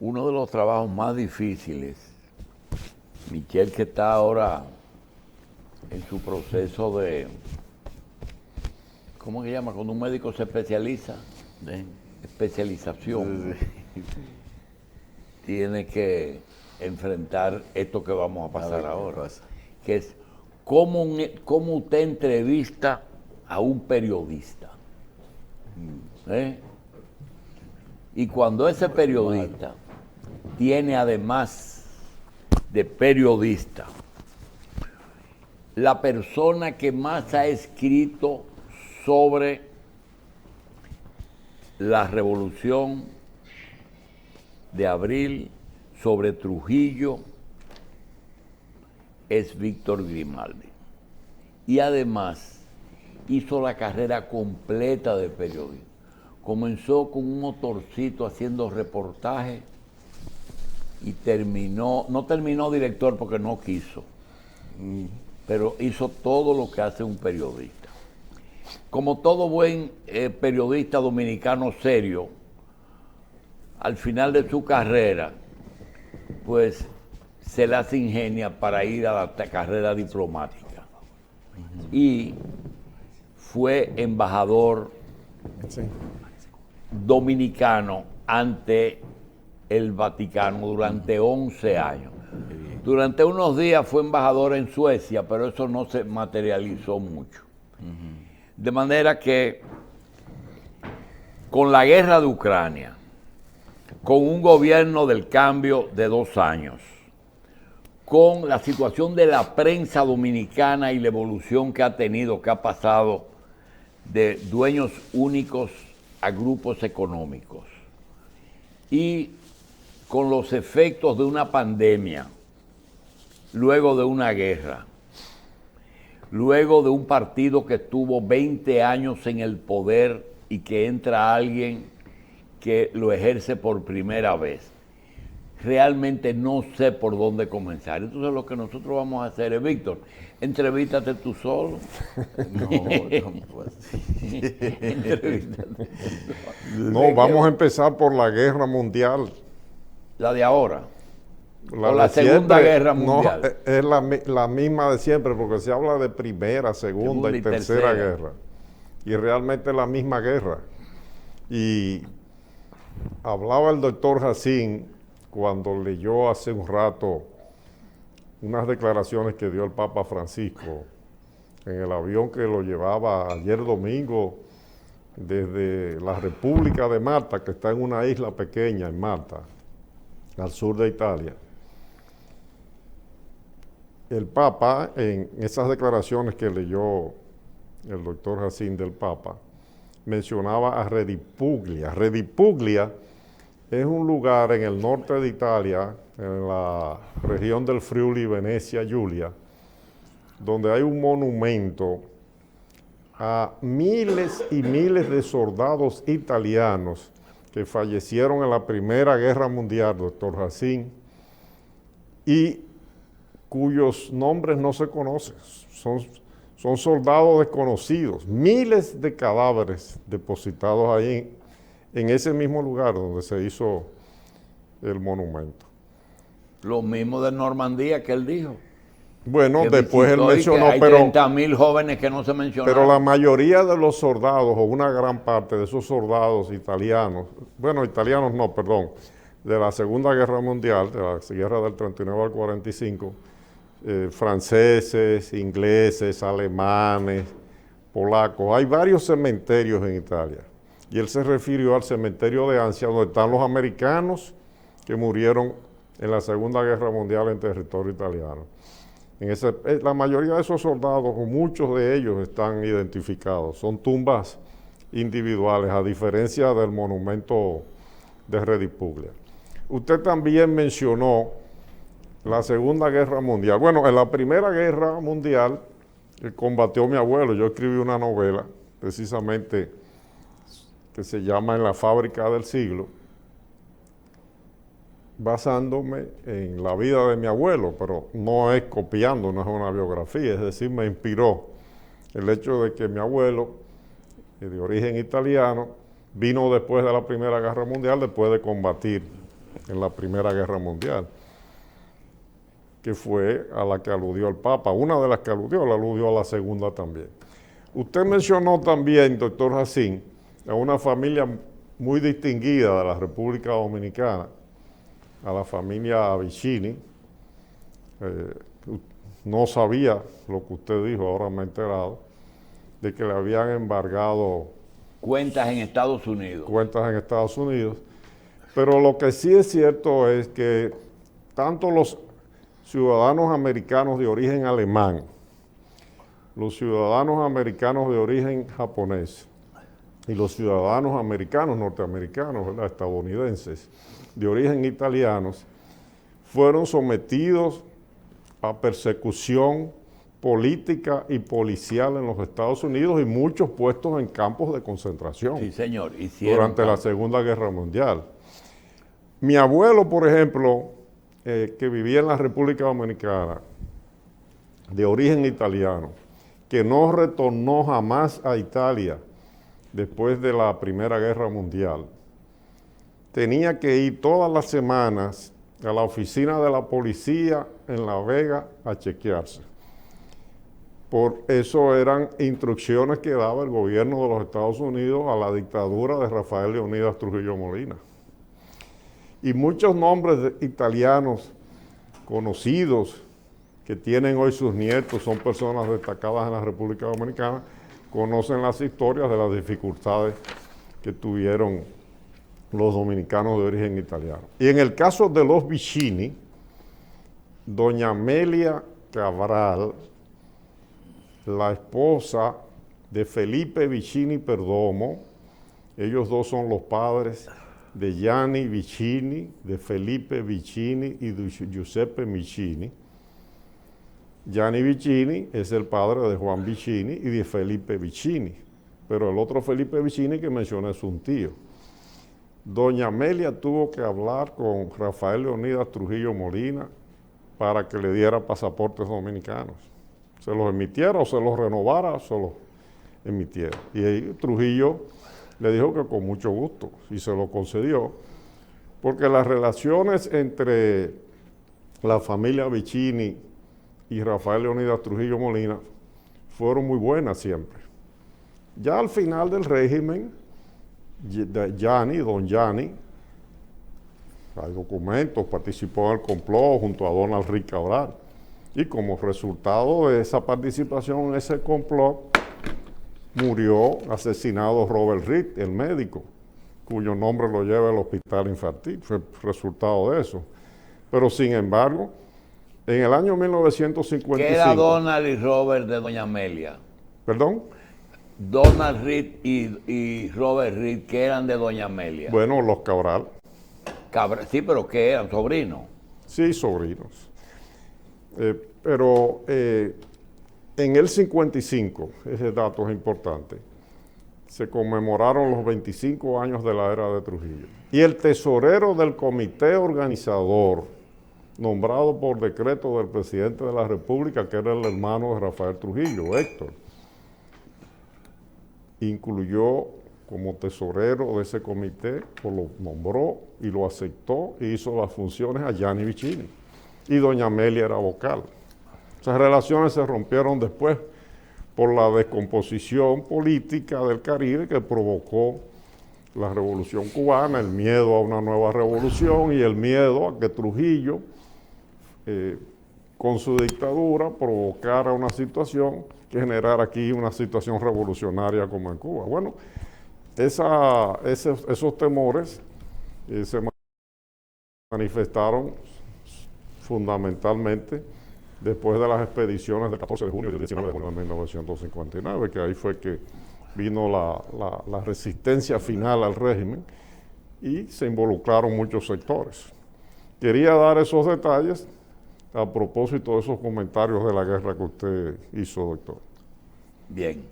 uno de los trabajos más difíciles, Michelle, que está ahora en su proceso de, ¿cómo se llama? Cuando un médico se especializa, de especialización, tiene que enfrentar esto que vamos a pasar ahora, que es cómo usted entrevista a un periodista. Y cuando ese periodista tiene, además de periodista, la persona que más ha escrito sobre la Revolución de Abril, sobre Trujillo, es Víctor Grimaldi. Y además hizo la carrera completa de periodismo. Comenzó con un motorcito haciendo reportajes y no terminó director porque no quiso, pero hizo todo lo que hace un periodista. Como todo buen periodista dominicano serio, al final de su carrera, pues se las ingenia para ir a la carrera diplomática. Y fue embajador dominicano ante el Vaticano durante 11 años. Durante unos días fue embajador en Suecia, pero eso no se materializó mucho. De manera que con la guerra de Ucrania, con un gobierno del cambio de 2 años, con la situación de la prensa dominicana y la evolución que ha tenido, que ha pasado de dueños únicos a grupos económicos, y con los efectos de una pandemia, luego de una guerra, luego de un partido que estuvo 20 años en el poder y que entra alguien que lo ejerce por primera vez, realmente no sé por dónde comenzar. Entonces lo que nosotros vamos a hacer es, Víctor, entrevístate tú solo. No, vamos a empezar por la guerra mundial. La de ahora. La Segunda Guerra Mundial. No, es la misma de siempre, porque se habla de primera, segunda y tercera guerra. Y realmente es la misma guerra. Y hablaba el doctor Jacín cuando leyó hace un rato unas declaraciones que dio el Papa Francisco en el avión que lo llevaba ayer domingo desde la República de Malta, que está en una isla pequeña en Malta, al sur de Italia. El Papa, en esas declaraciones que leyó el doctor Jacín del Papa, mencionaba a Redipuglia. Redipuglia es un lugar en el norte de Italia, en la región del Friuli, Venecia, Giulia, donde hay un monumento a miles y miles de soldados italianos que fallecieron en la Primera Guerra Mundial, doctor Jacín, y cuyos nombres no se conocen. Son soldados desconocidos, miles de cadáveres depositados ahí en ese mismo lugar donde se hizo el monumento. Lo mismo de Normandía que él dijo. Bueno, después él mencionó, hay 30.000 jóvenes que no se mencionaron. Pero la mayoría de los soldados, o una gran parte de esos soldados italianos, bueno, italianos no, perdón, de la Segunda Guerra Mundial, de la guerra del 39 al 45, franceses, ingleses, alemanes, polacos, hay varios cementerios en Italia. Y él se refirió al cementerio de Anzia, donde están los americanos que murieron en la Segunda Guerra Mundial en territorio italiano. La mayoría de esos soldados, o muchos de ellos, están identificados. Son tumbas individuales, a diferencia del monumento de Redipuglia. Usted también mencionó la Segunda Guerra Mundial. Bueno, en la Primera Guerra Mundial combatió mi abuelo. Yo escribí una novela, precisamente, que se llama En la fábrica del siglo, basándome en la vida de mi abuelo, pero no es copiando, no es una biografía, es decir, me inspiró el hecho de que mi abuelo, de origen italiano, vino después de la Primera Guerra Mundial, después de combatir en la Primera Guerra Mundial, que fue a la que aludió el Papa. Una de las que aludió a la segunda también. Usted mencionó también, doctor Jacín, a una familia muy distinguida de la República Dominicana, a la familia Vicini. No sabía lo que usted dijo, ahora me he enterado, de que le habían embargado Cuentas en Estados Unidos. cuentas en Estados Unidos. Pero lo que sí es cierto es que tanto los ciudadanos americanos de origen alemán, los ciudadanos americanos de origen japonés y los ciudadanos americanos, norteamericanos, ¿verdad?, estadounidenses, de origen italianos, fueron sometidos a persecución política y policial en los Estados Unidos y muchos puestos en campos de concentración. Sí, señor. Durante la Segunda Guerra Mundial. Mi abuelo, por ejemplo, que vivía en la República Dominicana, de origen italiano, que no retornó jamás a Italia después de la Primera Guerra Mundial, tenía que ir todas las semanas a la oficina de la policía en La Vega a chequearse. Por eso eran instrucciones que daba el gobierno de los Estados Unidos a la dictadura de Rafael Leónidas Trujillo Molina. Y muchos nombres italianos conocidos que tienen hoy sus nietos, son personas destacadas en la República Dominicana, conocen las historias de las dificultades que tuvieron los dominicanos de origen italiano. Y en el caso de los Vicini, doña Amelia Cabral, la esposa de Felipe Vicini Perdomo, ellos dos son los padres de Gianni Vicini, de Felipe Vicini y de Giuseppe Vicini. Gianni Vicini es el padre de Juan Vicini y de Felipe Vicini, pero el otro Felipe Vicini que mencioné es un tío. Doña Amelia tuvo que hablar con Rafael Leónidas Trujillo Molina para que le diera pasaportes dominicanos. Se los emitiera o se los renovara o se los emitiera. Y ahí Trujillo le dijo que con mucho gusto y se lo concedió, porque las relaciones entre la familia Vicini y Rafael Leónidas Trujillo Molina fueron muy buenas siempre. Ya al final del régimen, don Gianni, hay documentos, participó en el complot junto a Donald Rick Cabral. Y como resultado de esa participación en ese complot, murió asesinado Robert Reed, el médico, cuyo nombre lo lleva el hospital infantil. Fue resultado de eso. Pero sin embargo, en el año 1955... ¿Qué era Donald y Robert de doña Amelia? ¿Perdón? Donald Reed y Robert Reed, ¿qué eran de doña Amelia? Bueno, los Cabral. Sí, pero ¿qué eran? ¿Sobrinos? Sí, sobrinos. Pero en el 55, ese dato es importante, se conmemoraron los 25 años de la era de Trujillo. Y el tesorero del comité organizador, nombrado por decreto del presidente de la República, que era el hermano de Rafael Trujillo, Héctor, incluyó como tesorero de ese comité, pues lo nombró y lo aceptó y hizo las funciones a Gianni Vicini. Y doña Amelia era vocal. Esas relaciones se rompieron después por la descomposición política del Caribe que provocó la Revolución Cubana, el miedo a una nueva revolución y el miedo a que Trujillo, con su dictadura, provocara una situación que generara aquí una situación revolucionaria como en Cuba. Bueno, esos temores se manifestaron fundamentalmente después de las expediciones del 14 de junio y del 19 de junio de 1959, que ahí fue que vino la resistencia final al régimen y se involucraron muchos sectores. Quería dar esos detalles a propósito de esos comentarios de la guerra que usted hizo, doctor. Bien.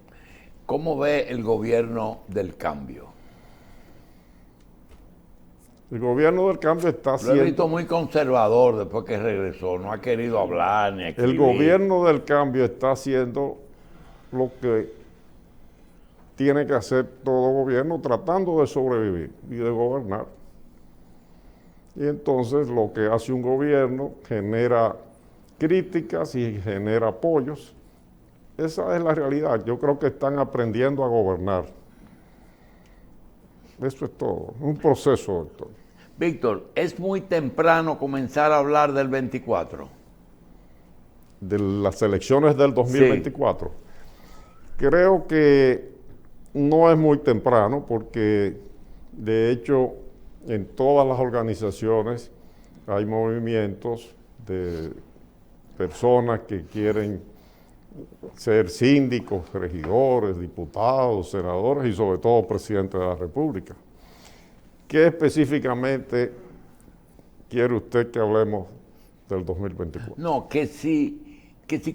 ¿Cómo ve el gobierno del cambio? El gobierno del cambio está haciendo... Lo he visto muy conservador después que regresó, no ha querido hablar ni escribir. El gobierno del cambio está haciendo lo que tiene que hacer todo gobierno, tratando de sobrevivir y de gobernar. Y entonces lo que hace un gobierno genera críticas y genera apoyos. Esa es la realidad. Yo creo que están aprendiendo a gobernar. Eso es todo. Un proceso, doctor. Víctor, ¿es muy temprano comenzar a hablar del 24? De las elecciones del 2024. Sí. Creo que no es muy temprano porque, de hecho, en todas las organizaciones hay movimientos de personas que quieren ser síndicos, regidores, diputados, senadores y sobre todo presidente de la República. ¿Qué específicamente quiere usted que hablemos del 2024? No, que si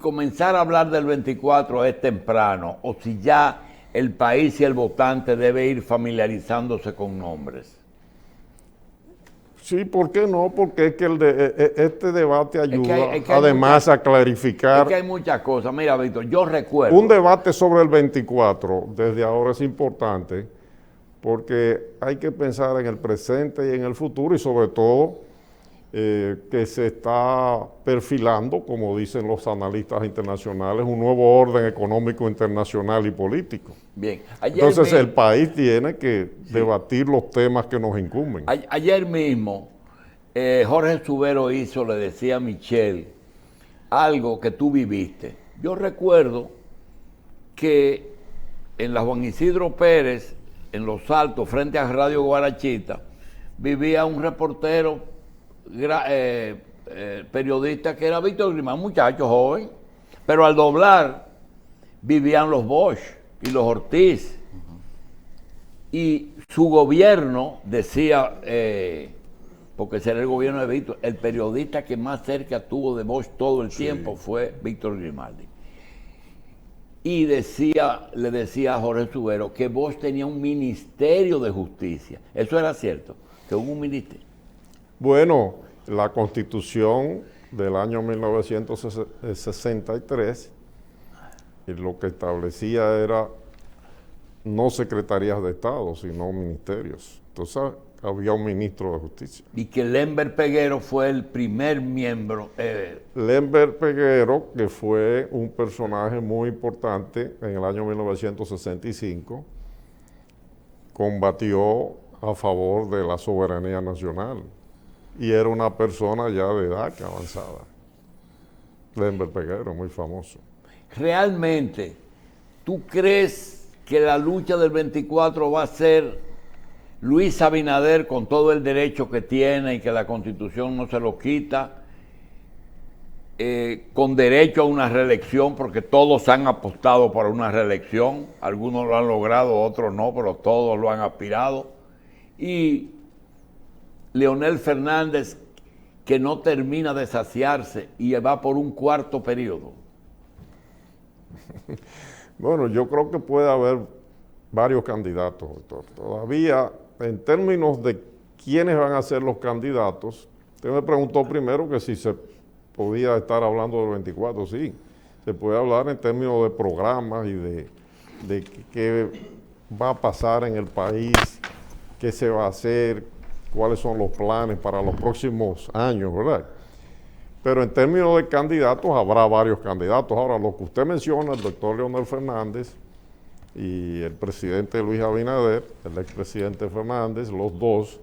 comenzar a hablar del 24 es temprano, o si ya el país y el votante debe ir familiarizándose con nombres. Sí, ¿por qué no? Porque es que este debate ayuda además a clarificar. Es que hay muchas cosas. Mira, Víctor, yo recuerdo. Un debate sobre el 24 desde ahora es importante porque hay que pensar en el presente y en el futuro y sobre todo que se está perfilando, como dicen los analistas internacionales, un nuevo orden económico internacional y político. Bien. Entonces el país tiene que debatir los temas que nos incumben. Ayer mismo Jorge Subero le decía a Michelle algo que tú viviste. Yo recuerdo que en la Juan Isidro Pérez, en Los Altos, frente a Radio Guarachita, vivía un reportero periodista que era Víctor Grimán, muchacho joven, pero al doblar vivían los Bosch y los Ortiz. Y su gobierno decía, porque será el gobierno de Víctor, el periodista que más cerca tuvo de Bosch todo el tiempo fue Víctor Grimaldi. Y le decía a Jorge Subero que Bosch tenía un ministerio de justicia. ¿Eso era cierto? Que hubo un ministerio. Bueno, la Constitución del año 1963 lo que establecía era no secretarías de Estado, sino ministerios. Entonces había un ministro de Justicia. Y que Lember Peguero fue el primer miembro. Lember Peguero, que fue un personaje muy importante en el año 1965, combatió a favor de la soberanía nacional. Y era una persona ya de edad avanzada. Lember Peguero, muy famoso. ¿Realmente tú crees que la lucha del 24 va a ser Luis Abinader con todo el derecho que tiene y que la Constitución no se lo quita, con derecho a una reelección, porque todos han apostado por una reelección, algunos lo han logrado, otros no, pero todos lo han aspirado, y Leonel Fernández, que no termina de saciarse y va por un cuarto periodo? Bueno, yo creo que puede haber varios candidatos, doctor. Todavía, en términos de quiénes van a ser los candidatos, usted me preguntó primero que si se podía estar hablando del 24, sí. Se puede hablar en términos de programas y de qué va a pasar en el país, qué se va a hacer, cuáles son los planes para los próximos años, ¿verdad? Pero en términos de candidatos, habrá varios candidatos. Ahora, lo que usted menciona, el doctor Leonel Fernández y el presidente Luis Abinader, el expresidente Fernández, los dos,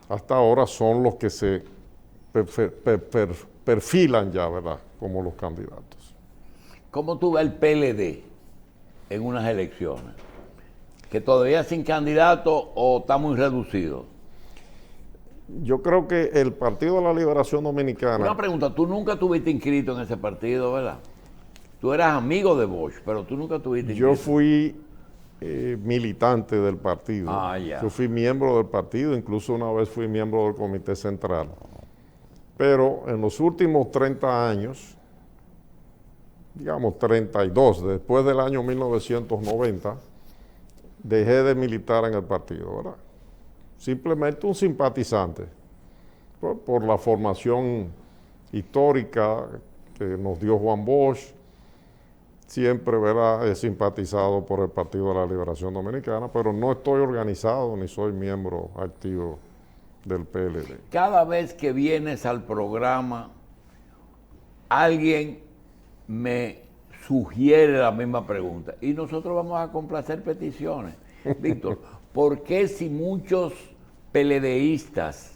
hasta ahora son los que se perfilan ya, ¿verdad?, como los candidatos. ¿Cómo tú ves el PLD en unas elecciones? ¿Que todavía sin candidato o está muy reducido? Yo creo que el Partido de la Liberación Dominicana... Una pregunta, tú nunca estuviste inscrito en ese partido, ¿verdad? Tú eras amigo de Bosch, pero tú nunca estuviste inscrito. Yo fui militante del partido. Ya. Yo fui miembro del partido, incluso una vez fui miembro del Comité Central. Pero en los últimos 30 años, digamos 32, después del año 1990, dejé de militar en el partido, ¿verdad? Simplemente un simpatizante por la formación histórica que nos dio Juan Bosch. Siempre, ¿verdad?, he simpatizado por el Partido de la Liberación Dominicana, pero no estoy organizado ni soy miembro activo del PLD. Cada vez que vienes al programa, alguien me sugiere la misma pregunta y nosotros vamos a complacer peticiones. Víctor, ¿por qué si muchos PLDistas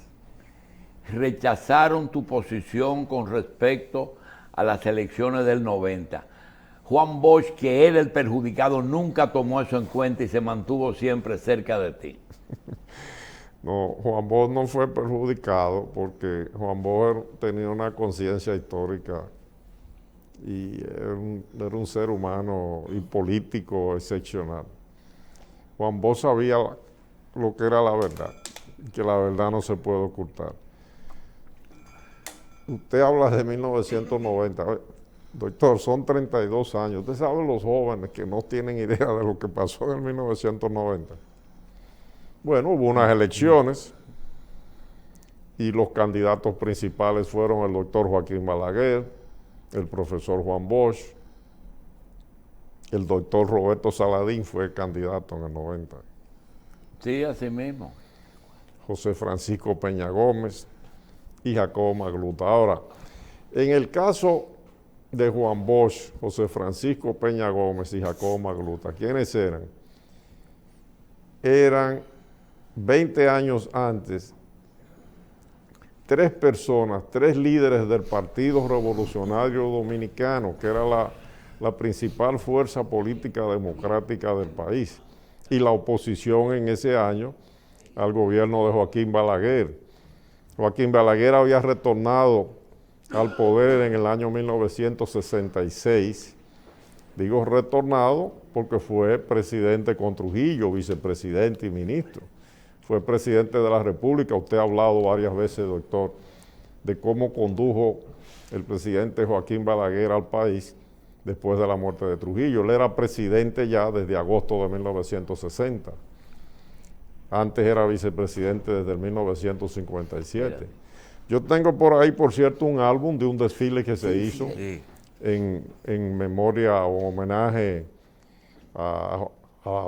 rechazaron tu posición con respecto a las elecciones del 90, Juan Bosch, que era el perjudicado, nunca tomó eso en cuenta y se mantuvo siempre cerca de ti? No, Juan Bosch no fue perjudicado porque Juan Bosch tenía una conciencia histórica y era un ser humano y político excepcional. Juan Bosch sabía lo que era la verdad, que la verdad no se puede ocultar. Usted habla de 1990, doctor, son 32 años. Usted sabe los jóvenes que no tienen idea de lo que pasó en 1990. Bueno, hubo unas elecciones y los candidatos principales fueron el doctor Joaquín Balaguer, el profesor Juan Bosch, el doctor Roberto Saladín fue candidato en el 90. Sí, así mismo. José Francisco Peña Gómez y Jacobo Magluta. Ahora, en el caso de Juan Bosch, José Francisco Peña Gómez y Jacobo Magluta, ¿quiénes eran? Eran 20 años antes, tres líderes del Partido Revolucionario Dominicano, que era la principal fuerza política democrática del país, y la oposición en ese año al gobierno de Joaquín Balaguer. Joaquín Balaguer había retornado al poder en el año 1966. Digo retornado porque fue presidente con Trujillo, vicepresidente y ministro. Fue presidente de la República. Usted ha hablado varias veces, doctor, de cómo condujo el presidente Joaquín Balaguer al país después de la muerte de Trujillo. Él era presidente ya desde agosto de 1960. Antes era vicepresidente desde el 1957. Mira. Yo tengo por ahí, por cierto, un álbum de un desfile que se hizo en memoria o homenaje a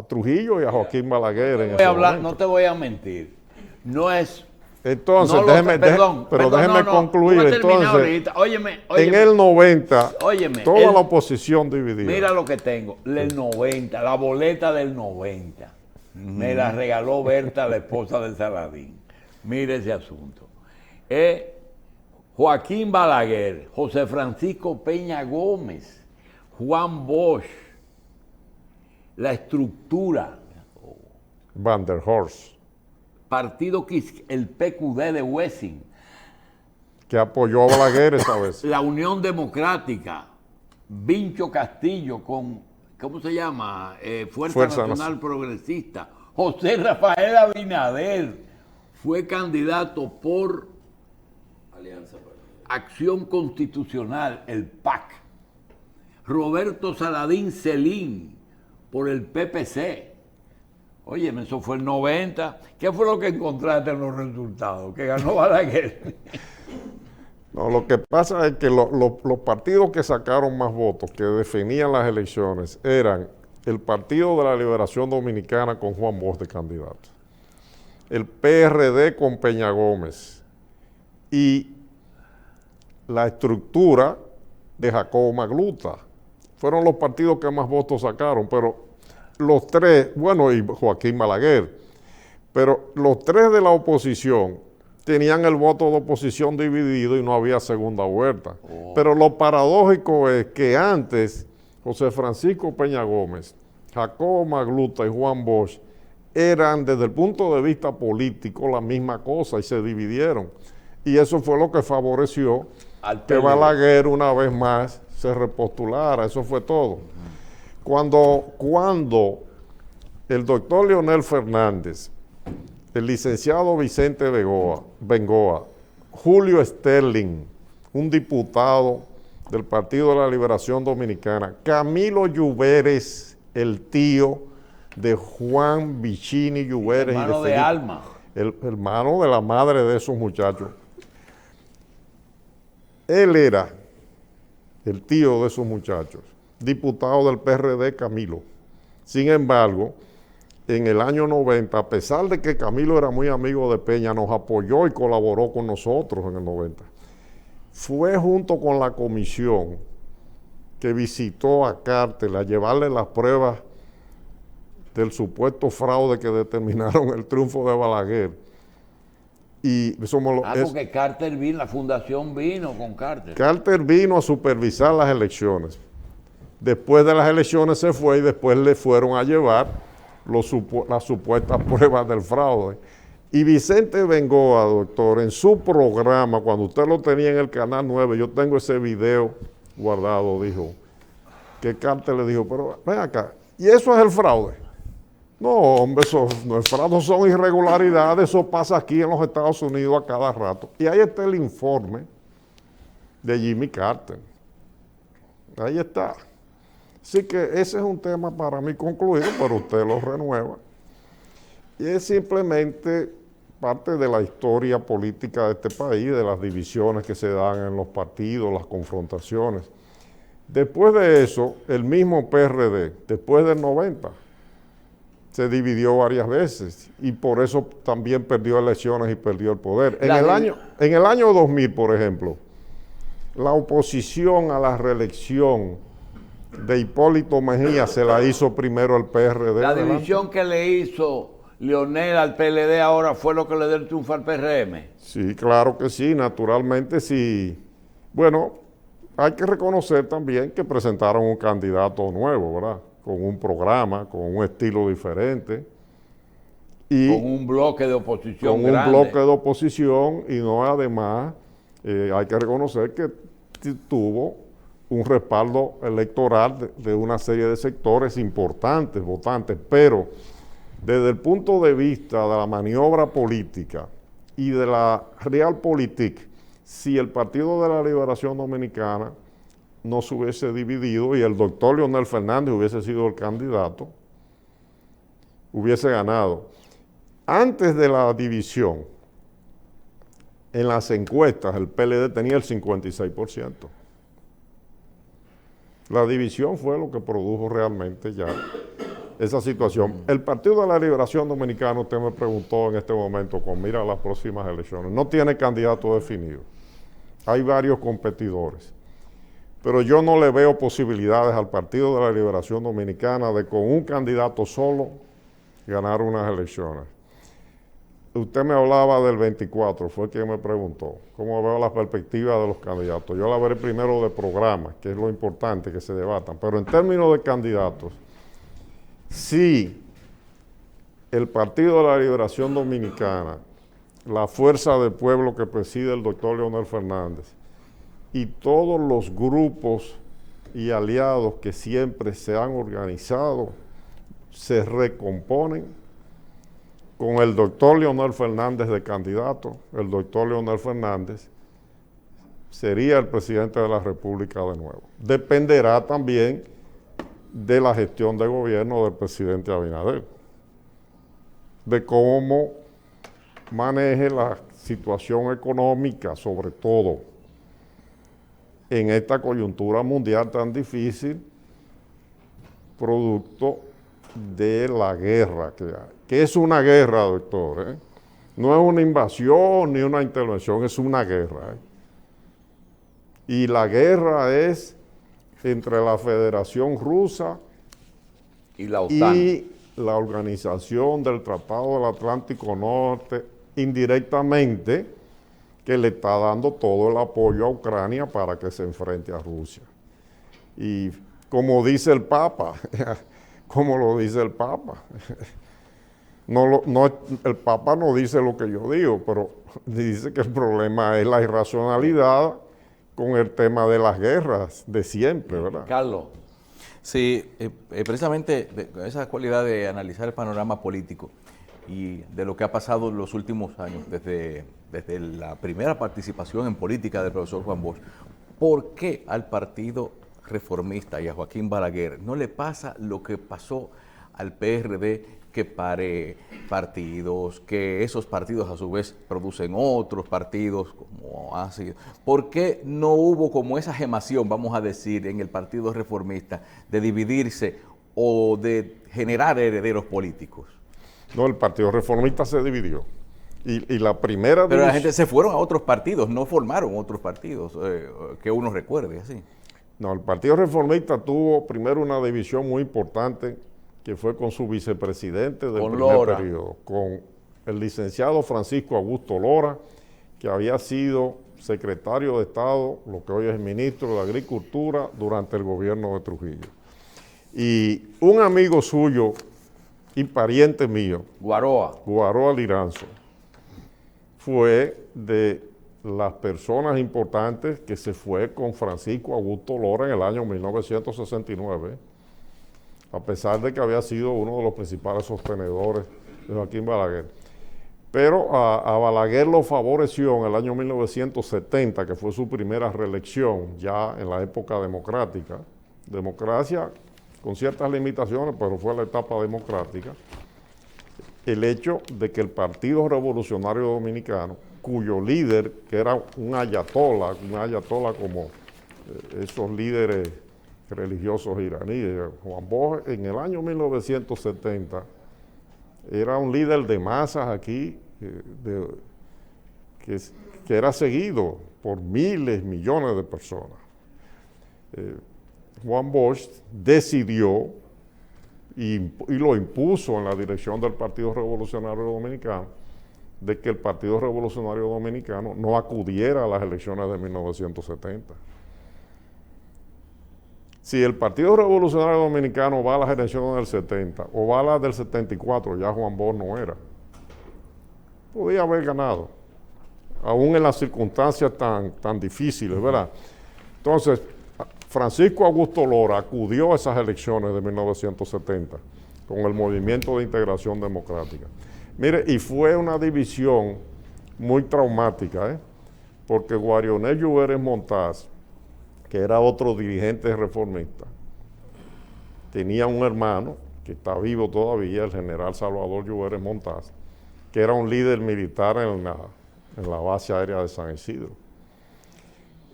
Trujillo y a Joaquín Balaguer. No te voy a mentir. No es... Entonces, no déjeme concluir. Entonces, óyeme, en el 90, la oposición dividida. Mira lo que tengo, el 90, la boleta del 90. Me la regaló Berta, la esposa de Saladín. Mire ese asunto. Joaquín Balaguer, José Francisco Peña Gómez, Juan Bosch, la estructura. Van der Horst. Partido el PQD de Wessing. Que apoyó a Balaguer esa vez. La Unión Democrática, Vincho Castillo con, ¿cómo se llama? Fuerza Nacional Progresista. José Rafael Abinader fue candidato por Alianza Acción Constitucional, el PAC. Roberto Saladín Celín por el PPC. Oye, eso fue el 90. ¿Qué fue lo que encontraste en los resultados? Que ganó Balaguer. No, lo que pasa es que los partidos que sacaron más votos, que definían las elecciones, eran el Partido de la Liberación Dominicana con Juan Bosch de candidato, el PRD con Peña Gómez y la estructura de Jacobo Magluta. Fueron los partidos que más votos sacaron, pero los tres, bueno, y Joaquín Balaguer, pero los tres de la oposición tenían el voto de oposición dividido y no había segunda vuelta. Pero lo paradójico es que antes José Francisco Peña Gómez, Jacobo Magluta y Juan Bosch eran desde el punto de vista político la misma cosa y se dividieron. Y eso fue lo que favoreció que Balaguer una vez más se repostulara, eso fue todo. Cuando el doctor Leonel Fernández, el licenciado Vicente Bengoa, Julio Sterling, un diputado del Partido de la Liberación Dominicana, Camilo Lluveres, el tío de Juan Vicini Lluveres, hermano y de Felipe, Alma, el hermano de la madre de esos muchachos. Él era el tío de esos muchachos, diputado del PRD Camilo. Sin embargo, en el año 90, a pesar de que Camilo era muy amigo de Peña, nos apoyó y colaboró con nosotros en el 90. Fue junto con la comisión que visitó a Carter a llevarle las pruebas del supuesto fraude que determinaron el triunfo de Balaguer. Y porque Carter vino, la fundación vino con Carter. Carter vino a supervisar las elecciones. Después de las elecciones se fue y después le fueron a llevar las supuestas pruebas del fraude. Y Vicente Bengoa, doctor, en su programa, cuando usted lo tenía en el Canal 9, yo tengo ese video guardado, dijo, que Carter le dijo, pero ven acá, ¿y eso es el fraude? No, hombre, eso no es fraude, son irregularidades, eso pasa aquí en los Estados Unidos a cada rato. Y ahí está el informe de Jimmy Carter. Ahí está. Así que ese es un tema para mí concluido, pero usted lo renueva. Y es simplemente parte de la historia política de este país, de las divisiones que se dan en los partidos, las confrontaciones. Después de eso, el mismo PRD, después del 90, se dividió varias veces y por eso también perdió elecciones y perdió el poder. En el año 2000, por ejemplo, la oposición a la reelección de Hipólito Mejía se la hizo primero el PRD. La división que le hizo Leonel al PLD ahora fue lo que le dio el triunfo al PRM. Sí, claro que sí, naturalmente sí. Bueno, hay que reconocer también que presentaron un candidato nuevo, ¿verdad? Con un programa, con un estilo diferente. Y con un bloque de oposición grande. Con un bloque de oposición y no además, hay que reconocer que tuvo un respaldo electoral de una serie de sectores importantes, votantes, pero desde el punto de vista de la maniobra política y de la realpolitik, si el Partido de la Liberación Dominicana no se hubiese dividido y el doctor Leonel Fernández hubiese sido el candidato, hubiese ganado. Antes de la división, en las encuestas el PLD tenía el 56%. La división fue lo que produjo realmente ya esa situación. El Partido de la Liberación Dominicana, usted me preguntó en este momento, con mira a las próximas elecciones, no tiene candidato definido. Hay varios competidores. Pero yo no le veo posibilidades al Partido de la Liberación Dominicana de con un candidato solo ganar unas elecciones. Usted me hablaba del 24, fue quien me preguntó cómo veo las perspectivas de los candidatos. Yo la veré primero de programas, que es lo importante que se debatan. Pero en términos de candidatos, si el Partido de la Liberación Dominicana, la fuerza del pueblo que preside el doctor Leonel Fernández, y todos los grupos y aliados que siempre se han organizado se recomponen con el doctor Leonel Fernández de candidato, el doctor Leonel Fernández sería el presidente de la República de nuevo. Dependerá también de la gestión de gobierno del presidente Abinader, de cómo maneje la situación económica, sobre todo en esta coyuntura mundial tan difícil, producto de la guerra que hay. ¿Qué es una guerra, doctor? No es una invasión ni una intervención, es una guerra. Y la guerra es entre la Federación Rusa y la OTAN. Y la Organización del Tratado del Atlántico Norte, indirectamente, que le está dando todo el apoyo a Ucrania para que se enfrente a Rusia. Y como dice el Papa, como lo dice el Papa, el Papa no dice lo que yo digo, pero dice que el problema es la irracionalidad con el tema de las guerras de siempre, ¿verdad? Carlos. Sí, precisamente esa cualidad de analizar el panorama político y de lo que ha pasado en los últimos años, desde la primera participación en política del profesor Juan Bosch. ¿Por qué al Partido Reformista y a Joaquín Balaguer no le pasa lo que pasó al PRD, que pare partidos, que esos partidos a su vez producen otros partidos, como ha sido? ¿Por qué no hubo como esa gemación, vamos a decir, en el Partido Reformista de dividirse o de generar herederos políticos? No, el Partido Reformista se dividió. Y la primera Pero la división- gente se fueron a otros partidos, no formaron otros partidos que uno recuerde así. No, el Partido Reformista tuvo primero una división muy importante que fue con su vicepresidente del Con primer Lora. periodo, con el licenciado Francisco Augusto Lora, que había sido secretario de Estado, lo que hoy es ministro de Agricultura, durante el gobierno de Trujillo. Y un amigo suyo y pariente mío, Guaroa. Guaroa Liranzo, fue de las personas importantes que se fue con Francisco Augusto Lora en el año 1969, a pesar de que había sido uno de los principales sostenedores de Joaquín Balaguer. Pero a Balaguer lo favoreció en el año 1970, que fue su primera reelección, ya en la época democrática. Democracia con ciertas limitaciones, pero fue la etapa democrática. El hecho de que el Partido Revolucionario Dominicano, cuyo líder, que era un ayatolá como esos líderes religiosos iraníes, Juan Bosch, en el año 1970, era un líder de masas aquí, que era seguido por miles, millones de personas. Juan Bosch decidió y lo impuso en la dirección del Partido Revolucionario Dominicano, de que el Partido Revolucionario Dominicano no acudiera a las elecciones de 1970. Si el Partido Revolucionario Dominicano va a las elecciones del 70 o va a las del 74, ya Juan Bosch no era. Podía haber ganado, aún en las circunstancias tan difíciles, ¿verdad? Entonces, Francisco Augusto Lora acudió a esas elecciones de 1970 con el Movimiento de Integración Democrática. Mire, y fue una división muy traumática, porque Guarionel Lluveres Montaz, que era otro dirigente reformista, tenía un hermano que está vivo todavía, el general Salvador Lluveres Montaz, que era un líder militar en la base aérea de San Isidro.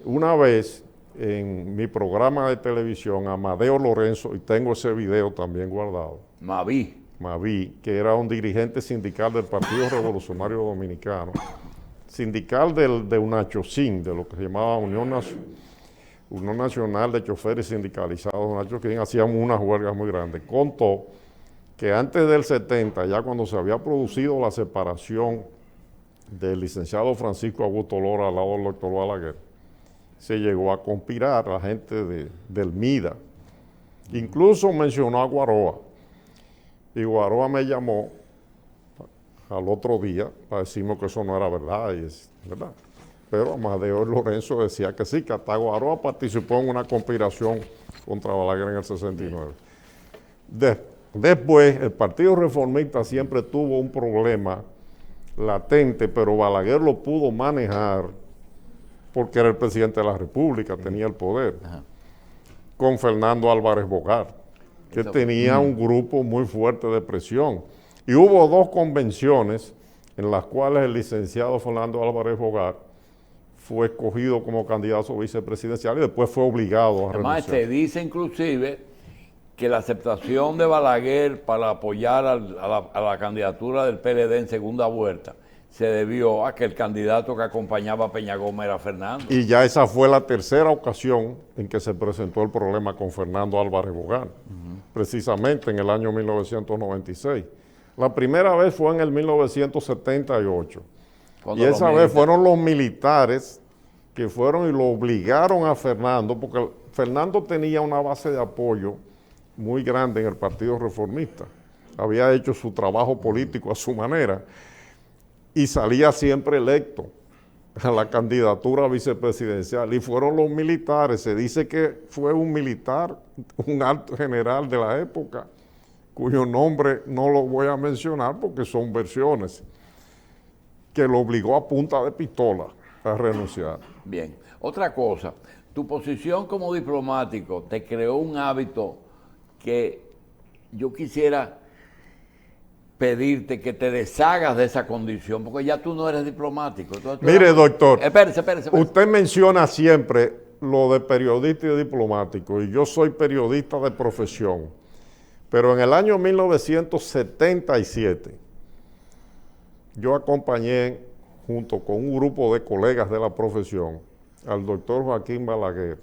Una vez, en mi programa de televisión, Amadeo Lorenzo, y tengo ese video también guardado, Maví, que era un dirigente sindical del Partido Revolucionario Dominicano, sindical de UNACHOSIN, de lo que se llamaba Unión Nacional de Choferes Sindicalizados, UNACHOSIN, hacíamos unas huelgas muy grandes. Contó que antes del 70, ya cuando se había producido la separación del licenciado Francisco Augusto Lora al lado del doctor Balaguer, se llegó a conspirar a la gente del MIDA. Incluso mencionó a Guaroa. Y Guaroa me llamó al otro día para decirme que eso no era verdad, y es verdad. Pero Amadeo Lorenzo decía que sí, que hasta Guaroa participó en una conspiración contra Balaguer en el 69. Después, el Partido Reformista siempre tuvo un problema latente, pero Balaguer lo pudo manejar porque era el presidente de la República, tenía el poder, con Fernando Álvarez Bogar, que tenía un grupo muy fuerte de presión. Y hubo dos convenciones en las cuales el licenciado Fernando Álvarez Bogar fue escogido como candidato vicepresidencial y después fue obligado a Además, renunciar. se dice inclusive que la aceptación de Balaguer para apoyar a la candidatura del PLD en segunda vuelta se debió a que el candidato que acompañaba a Peña Gómez era Fernando. Y ya esa fue la tercera ocasión en que se presentó el problema con Fernando Álvarez Bogar, precisamente en el año 1996. La primera vez fue en el 1978. Y esa vez fueron los militares que fueron y lo obligaron a Fernando, porque Fernando tenía una base de apoyo muy grande en el Partido Reformista. Había hecho su trabajo político a su manera y salía siempre electo a la candidatura vicepresidencial. Y fueron los militares, se dice que fue un militar, un alto general de la época, cuyo nombre no lo voy a mencionar porque son versiones, que lo obligó a punta de pistola a renunciar. Bien. Otra cosa, tu posición como diplomático te creó un hábito que yo quisiera pedirte que te deshagas de esa condición, porque ya tú no eres diplomático. Mire, doctor, Espérese. Usted menciona siempre lo de periodista y diplomático, y yo soy periodista de profesión, Pero en el año 1977, yo acompañé, junto con un grupo de colegas de la profesión, al doctor Joaquín Balaguer,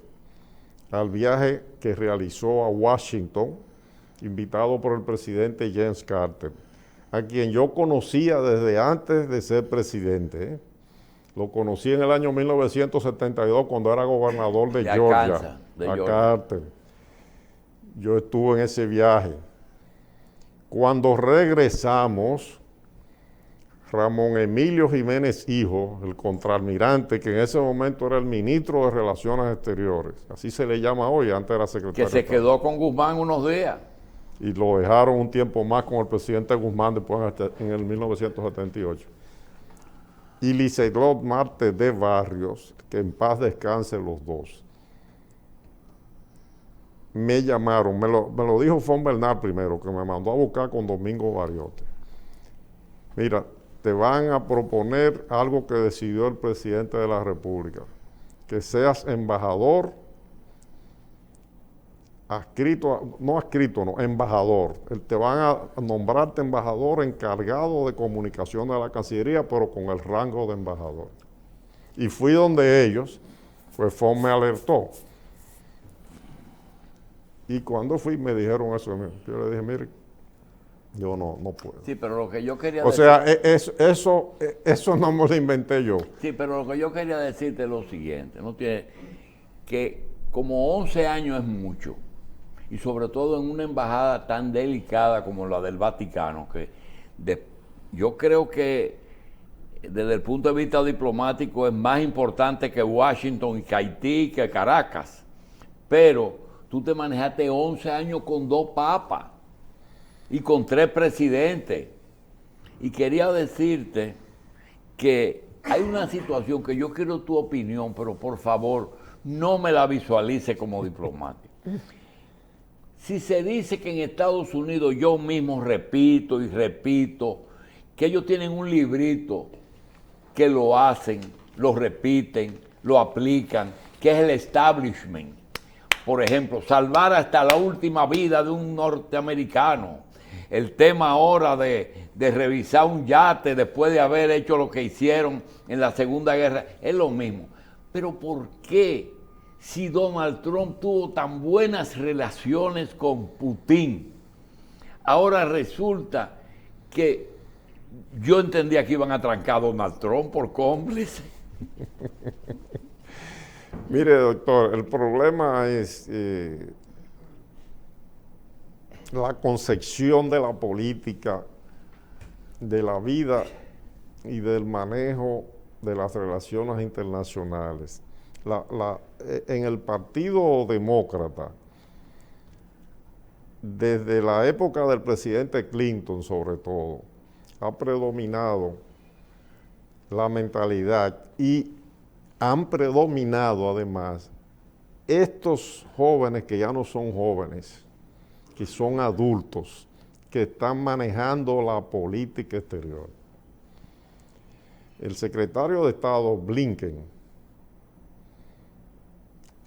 al viaje que realizó a Washington, invitado por el presidente James Carter, a quien yo conocía desde antes de ser presidente, ¿eh? Lo conocí en el año 1972 cuando era gobernador de Georgia, Carter. Yo estuve en ese viaje. Cuando regresamos, Ramón Emilio Jiménez Hijo, el contraalmirante, que en ese momento era el ministro de Relaciones Exteriores, así se le llama hoy, antes era secretario. Que se quedó con Guzmán unos días. Y lo dejaron un tiempo más con el presidente Guzmán después en el 1978. Y Liceslot Marte de Barrios, que en paz descansen los dos. Me llamaron, me lo dijo Fon Bernal primero, que me mandó a buscar con Domingo Bariote. Mira, te van a proponer algo que decidió el presidente de la República, que seas embajador, embajador. Te van a nombrarte embajador encargado de comunicación de la Cancillería, pero con el rango de embajador. Y fui donde ellos, pues Fon me alertó. Y cuando fui me dijeron eso. Yo le dije, mire, yo no puedo. Sí, pero lo que yo quería decir... O sea, eso no me lo inventé yo. Sí, pero lo que yo quería decirte es lo siguiente, ¿no? Que como 11 años es mucho, y sobre todo en una embajada tan delicada como la del Vaticano, que yo creo que desde el punto de vista diplomático es más importante que Washington y que Haití, que Caracas, pero tú te manejaste 11 años con 2 papas y con 3 presidentes. Y quería decirte que hay una situación que yo quiero tu opinión, pero por favor, no me la visualice como diplomático. Si se dice que en Estados Unidos, yo mismo repito y repito, que ellos tienen un librito que lo hacen, lo repiten, lo aplican, que es el establishment. Por ejemplo, salvar hasta la última vida de un norteamericano. El tema ahora de revisar un yate después de haber hecho lo que hicieron en la Segunda Guerra, es lo mismo. Pero ¿por qué, si Donald Trump tuvo tan buenas relaciones con Putin, ahora resulta que yo entendía que iban a trancar a Donald Trump por cómplice? Mire, doctor, el problema es la concepción de la política, de la vida y del manejo de las relaciones internacionales. En el Partido Demócrata, desde la época del presidente Clinton sobre todo, ha predominado la mentalidad y han predominado además estos jóvenes que ya no son jóvenes, que son adultos, que están manejando la política exterior. El secretario de Estado Blinken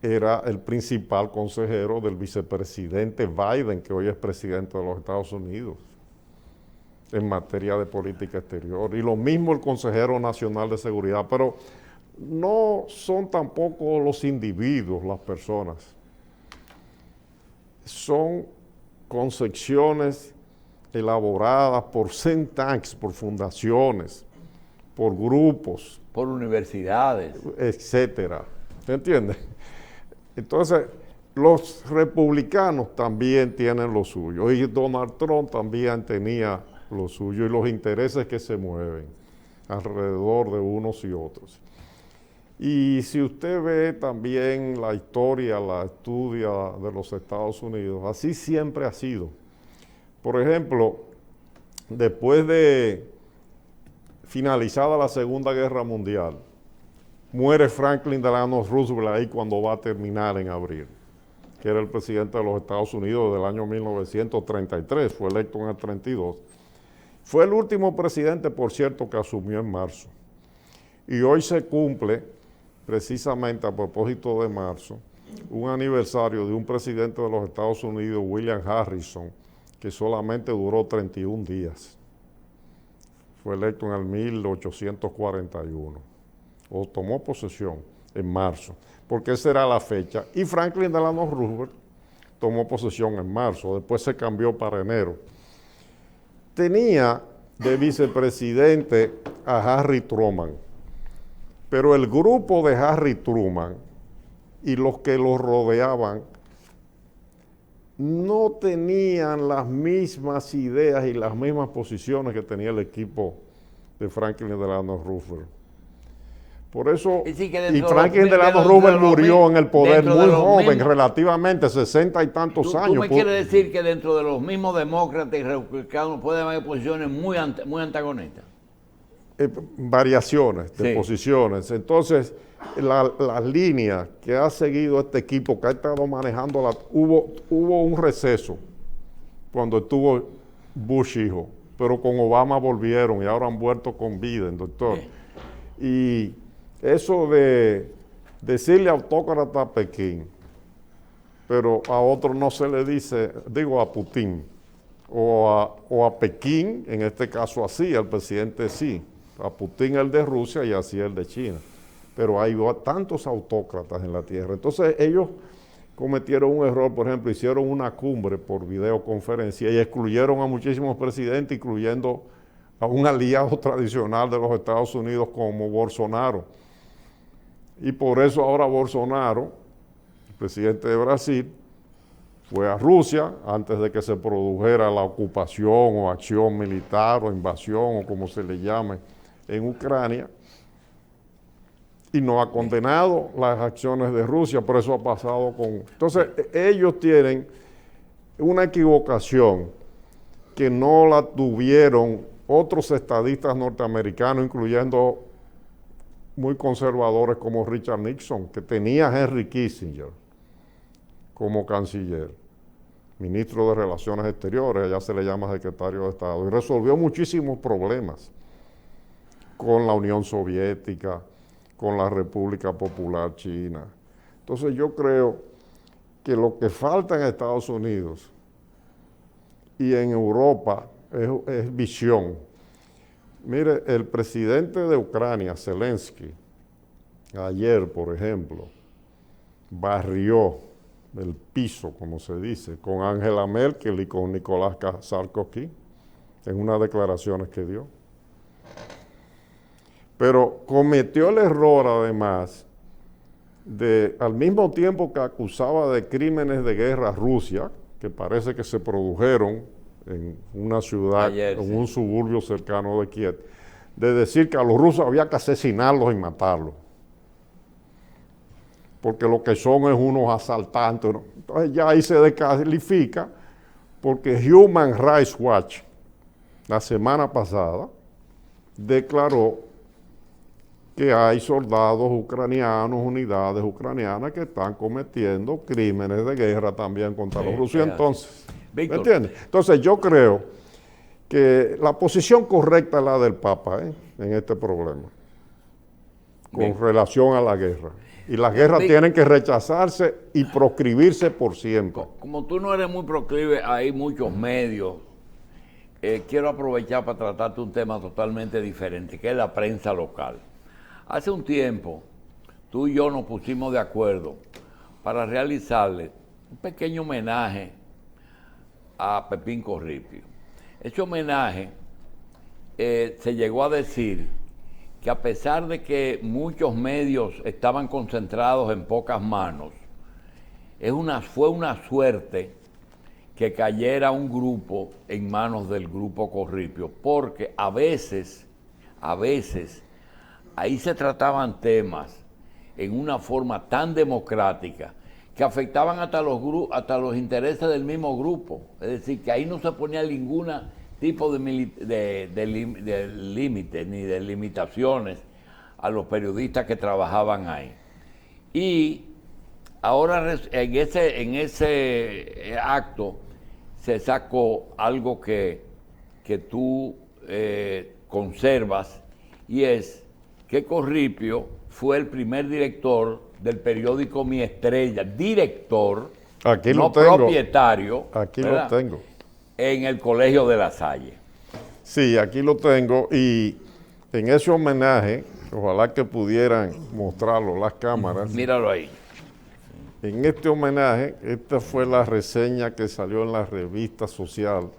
era el principal consejero del vicepresidente Biden, que hoy es presidente de los Estados Unidos, en materia de política exterior. Y lo mismo el consejero nacional de seguridad, pero no son tampoco los individuos, las personas. Son concepciones elaboradas por think tanks, por fundaciones, por grupos, por universidades, etcétera. ¿Se entiende? Entonces, los republicanos también tienen lo suyo, y Donald Trump también tenía lo suyo, y los intereses que se mueven alrededor de unos y otros. Y si usted ve también la historia, la estudia de los Estados Unidos, así siempre ha sido. Por ejemplo, después de finalizada la Segunda Guerra Mundial, muere Franklin Delano Roosevelt ahí cuando va a terminar en abril, que era el presidente de los Estados Unidos del año 1933, fue electo en el 32. Fue el último presidente, por cierto, que asumió en marzo. Y hoy se cumple, precisamente a propósito de marzo, un aniversario de un presidente de los Estados Unidos, William Harrison, que solamente duró 31 días. Fue electo en el 1841, o tomó posesión en marzo, porque esa era la fecha. Y Franklin Delano Roosevelt tomó posesión en marzo, después se cambió para enero. Tenía de vicepresidente a Harry Truman, pero el grupo de Harry Truman y los que lo rodeaban no tenían las mismas ideas y las mismas posiciones que tenía el equipo de Franklin Delano Roosevelt. Por eso, y Franklin Delano Roosevelt murió en el poder muy joven, relativamente, 60 y tantos años. ¿Tú me quieres decir que dentro de los mismos demócratas y republicanos puede haber posiciones muy antagonistas? Variaciones de posiciones. Entonces, la línea que ha seguido este equipo, que ha estado manejando, hubo un receso cuando estuvo Bush hijo, pero con Obama volvieron y ahora han vuelto con Biden, doctor. Y eso de decirle autócrata a Pekín, pero a otro no se le dice, digo a Putin, o a Pekín, en este caso así, al presidente sí, a Putin el de Rusia y así el de China. Pero hay tantos autócratas en la tierra. Entonces ellos cometieron un error, por ejemplo, hicieron una cumbre por videoconferencia y excluyeron a muchísimos presidentes, incluyendo a un aliado tradicional de los Estados Unidos como Bolsonaro. Y por eso ahora Bolsonaro, el presidente de Brasil, fue a Rusia antes de que se produjera la ocupación o acción militar o invasión o como se le llame en Ucrania, y no ha condenado las acciones de Rusia, por eso ha pasado con... Entonces, ellos tienen una equivocación que no la tuvieron otros estadistas norteamericanos, incluyendo muy conservadores como Richard Nixon, que tenía a Henry Kissinger como canciller, ministro de Relaciones Exteriores, allá se le llama secretario de Estado, y resolvió muchísimos problemas con la Unión Soviética, con la República Popular China. Entonces yo creo que lo que falta en Estados Unidos y en Europa es visión. Mire, el presidente de Ucrania, Zelensky, ayer, por ejemplo, barrió el piso, como se dice, con Angela Merkel y con Nicolás Sarkozy, en unas declaraciones que dio. Pero cometió el error, además, de, al mismo tiempo que acusaba de crímenes de guerra a Rusia, que parece que se produjeron en una ciudad, ayer, en un suburbio cercano de Kiev, de decir que a los rusos había que asesinarlos y matarlos, porque lo que son es unos asaltantes. Entonces ya ahí se descalifica, porque Human Rights Watch, la semana pasada, declaró que hay soldados ucranianos, unidades ucranianas que están cometiendo crímenes de guerra también contra los rusos. Entonces, ¿me entiendes? Entonces yo creo que la posición correcta es la del Papa en este problema, con relación a la guerra. Y las guerras tienen que rechazarse y proscribirse por siempre. Como tú no eres muy proclive, hay muchos medios. Quiero aprovechar para tratarte un tema totalmente diferente, que es la prensa local. Hace un tiempo, tú y yo nos pusimos de acuerdo para realizarle un pequeño homenaje a Pepín Corripio. Ese homenaje se llegó a decir que a pesar de que muchos medios estaban concentrados en pocas manos, fue una suerte que cayera un grupo en manos del grupo Corripio, porque a veces, ahí se trataban temas en una forma tan democrática que afectaban hasta los intereses del mismo grupo. Es decir, que ahí no se ponía ningún tipo de límites ni de limitaciones a los periodistas que trabajaban ahí. Y ahora en ese acto se sacó algo que tú conservas, y es que Corripio fue el primer director del periódico Mi Estrella, director, aquí no lo tengo, propietario. Aquí ¿verdad? lo tengo. en el Colegio de La Salle. Sí, aquí lo tengo y en ese homenaje, ojalá que pudieran mostrarlo las cámaras. Míralo ahí. En este homenaje, esta fue la reseña que salió en la revista social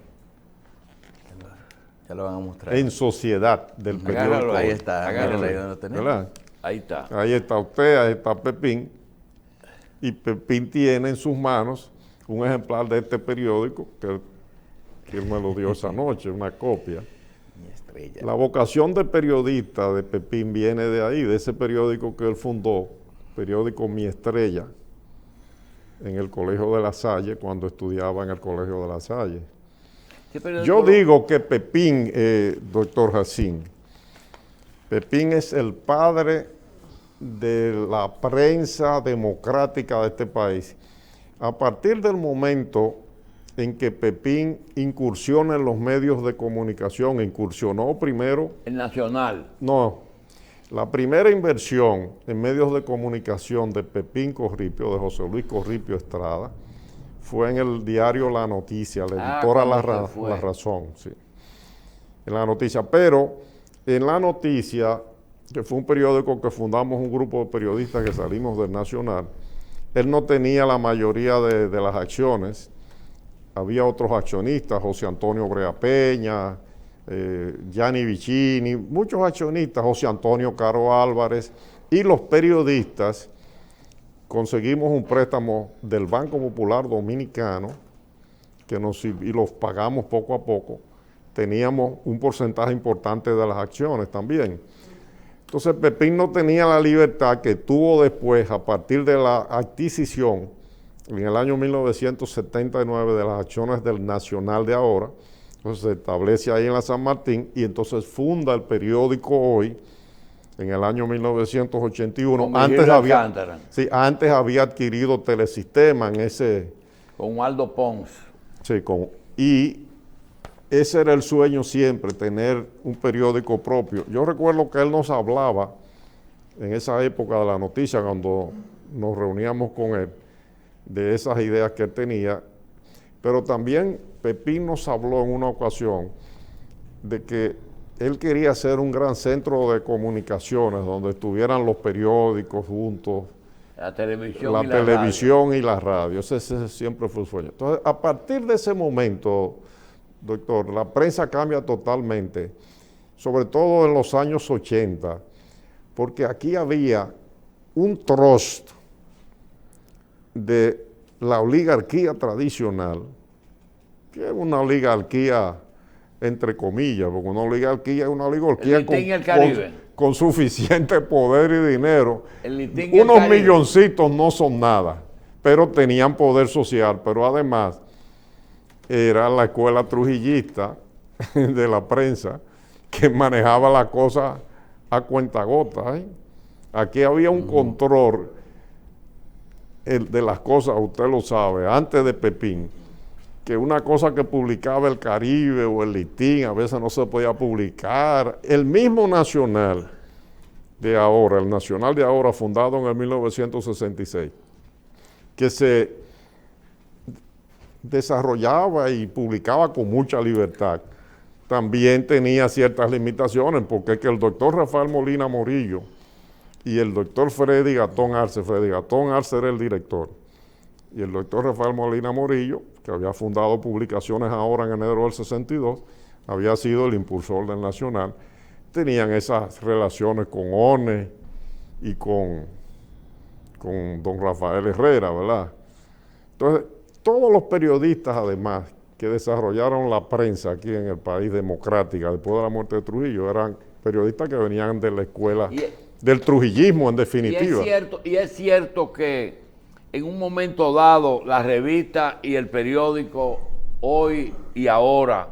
Ya lo van a mostrar. En Sociedad del periódico. Agárralo, ahí está. Agárralo. Míralo ahí donde lo tenemos. ¿Verdad? Ahí está. Ahí está usted, ahí está Pepín. Y Pepín tiene en sus manos un ejemplar de este periódico que él me lo dio esa noche, una copia. Mi estrella. La vocación de periodista de Pepín viene de ahí, de ese periódico que él fundó, periódico Mi Estrella, en el Colegio de La Salle, cuando estudiaba en el Colegio de La Salle. ¿Qué periódico? Yo digo que Pepín, doctor Jacín, Pepín es el padre de la prensa democrática de este país. A partir del momento en que Pepín incursiona en los medios de comunicación, incursionó primero... El Nacional. No, la primera inversión en medios de comunicación de Pepín Corripio, de José Luis Corripio Estrada, fue en el diario La Noticia, la editora La Razón, sí. En La Noticia, pero en La Noticia, que fue un periódico que fundamos un grupo de periodistas que salimos del Nacional, él no tenía la mayoría de las acciones. Había otros accionistas, José Antonio Brea Peña, Gianni Vicini, muchos accionistas, José Antonio Caro Álvarez, y los periodistas conseguimos un préstamo del Banco Popular Dominicano y los pagamos poco a poco. Teníamos un porcentaje importante de las acciones también. Entonces Pepín no tenía la libertad que tuvo después, a partir de la adquisición, en el año 1979, de las acciones del Nacional de ahora. Entonces se establece ahí en la San Martín y entonces funda el periódico Hoy en el año 1981. Antes había adquirido Telesistema en ese... Con Waldo Pons. Sí, y ese era el sueño siempre, tener un periódico propio. Yo recuerdo que él nos hablaba en esa época de La Noticia, cuando nos reuníamos con él, de esas ideas que él tenía, pero también Pepín nos habló en una ocasión de que él quería hacer un gran centro de comunicaciones donde estuvieran los periódicos juntos, la televisión, y la radio. Ese siempre fue el sueño. Entonces, a partir de ese momento, doctor, la prensa cambia totalmente, sobre todo en los años 80, porque aquí había un trust de la oligarquía tradicional, que es una oligarquía entre comillas, porque una oligarquía es una oligarquía con suficiente poder y dinero. Unos milloncitos no son nada, pero tenían poder social, pero además era la escuela trujillista de la prensa que manejaba la cosa a cuentagotas. Aquí había un control de las cosas, usted lo sabe, antes de Pepín, que una cosa que publicaba el Caribe o el Listín a veces no se podía publicar. El mismo Nacional de ahora, el Nacional de ahora, fundado en el 1966, que se desarrollaba y publicaba con mucha libertad, también tenía ciertas limitaciones, porque es que el doctor Rafael Molina Morillo y el doctor Freddy Gatón Arce era el director, y el doctor Rafael Molina Morillo, que había fundado Publicaciones Ahora en enero del 62, había sido el impulsor del Nacional, tenían esas relaciones con ONE y con don Rafael Herrera, ¿verdad? Entonces, todos los periodistas, además, que desarrollaron la prensa aquí en el país democrática después de la muerte de Trujillo, eran periodistas que venían de la escuela del trujillismo, en definitiva. Y es cierto que en un momento dado la revista y el periódico Hoy y Ahora,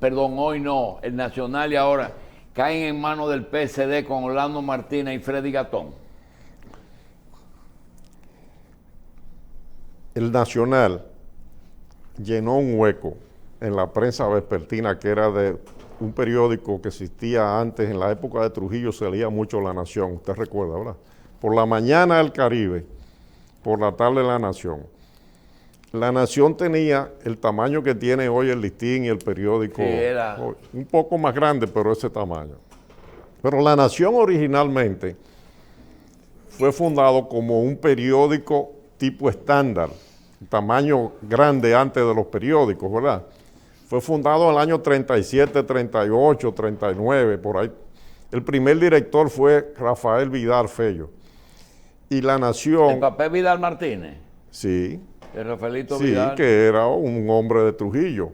perdón, Hoy no, el Nacional y Ahora, caen en manos del PSD con Orlando Martínez y Freddy Gatón. El Nacional llenó un hueco en la prensa vespertina, que era de un periódico que existía antes, en la época de Trujillo se leía mucho La Nación, usted recuerda, ¿verdad? Por la mañana El Caribe, por la tarde La Nación. La Nación tenía el tamaño que tiene hoy el Listín y el periódico, que era un poco más grande, pero ese tamaño. Pero La Nación originalmente fue fundado como un periódico tipo estándar, tamaño grande antes de los periódicos, ¿verdad? Fue fundado en el año 37, 38, 39, por ahí. El primer director fue Rafael Vidal Fello. Y La Nación... el papel Vidal Martínez, Sí, el Rafaelito sí, Vidal. que era un hombre de Trujillo.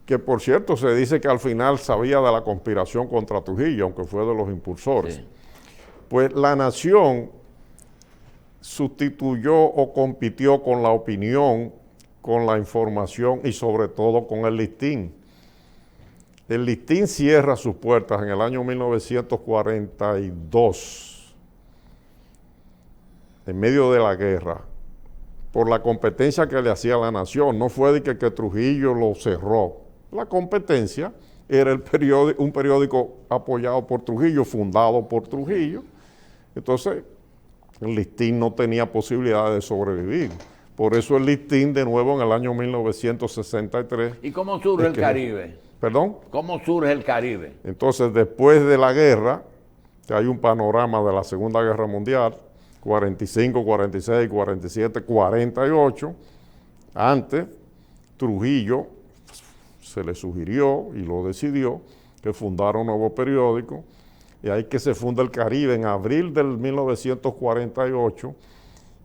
Que por cierto se dice que al final sabía de la conspiración contra Trujillo, aunque fue de los impulsores. Sí. Pues La Nación sustituyó o compitió con la opinión, con la información y sobre todo con el Listín. El Listín cierra sus puertas en el año 1942, en medio de la guerra, por la competencia que le hacía La Nación. No fue de que Trujillo lo cerró. La competencia era un periódico apoyado por Trujillo, fundado por Trujillo. Entonces, el Listín no tenía posibilidad de sobrevivir. Por eso el Listín, de nuevo, en el año 1963... ¿Y cómo surge el Caribe? ¿Perdón? ¿Cómo surge el Caribe? Entonces, después de la guerra, que hay un panorama de la Segunda Guerra Mundial, 45, 46, 47, 48, antes, Trujillo se le sugirió y lo decidió que fundara un nuevo periódico, y ahí que se funda el Caribe en abril del 1948,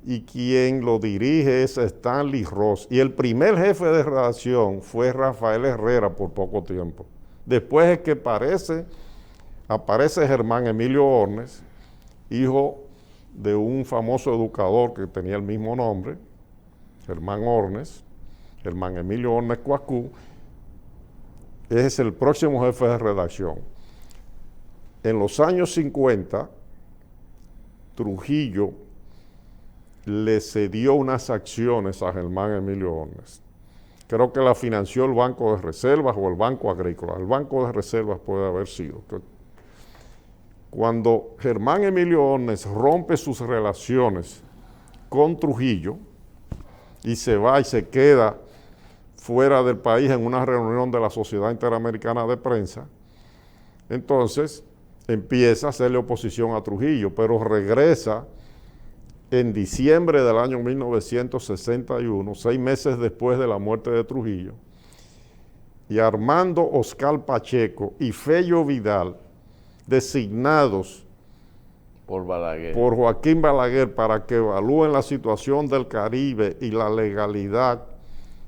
y quien lo dirige es Stanley Ross, y el primer jefe de redacción fue Rafael Herrera por poco tiempo. Después es que aparece Germán Emilio Ornes, hijo de un famoso educador que tenía el mismo nombre, Germán Ornes, Germán Emilio Ornes Coacu, es el próximo jefe de redacción. En los años 50, Trujillo le cedió unas acciones a Germán Emilio Ornes. Creo que la financió el Banco de Reservas o el Banco Agrícola. El Banco de Reservas puede haber sido. Cuando Germán Emilio Ornes rompe sus relaciones con Trujillo y se va y se queda fuera del país en una reunión de la Sociedad Interamericana de Prensa, entonces empieza a hacerle oposición a Trujillo, pero regresa en diciembre del año 1961, 6 meses después de la muerte de Trujillo, y Armando Oscar Pacheco y Fello Vidal, designados por Balaguer, por Joaquín Balaguer para que evalúen la situación del Caribe y la legalidad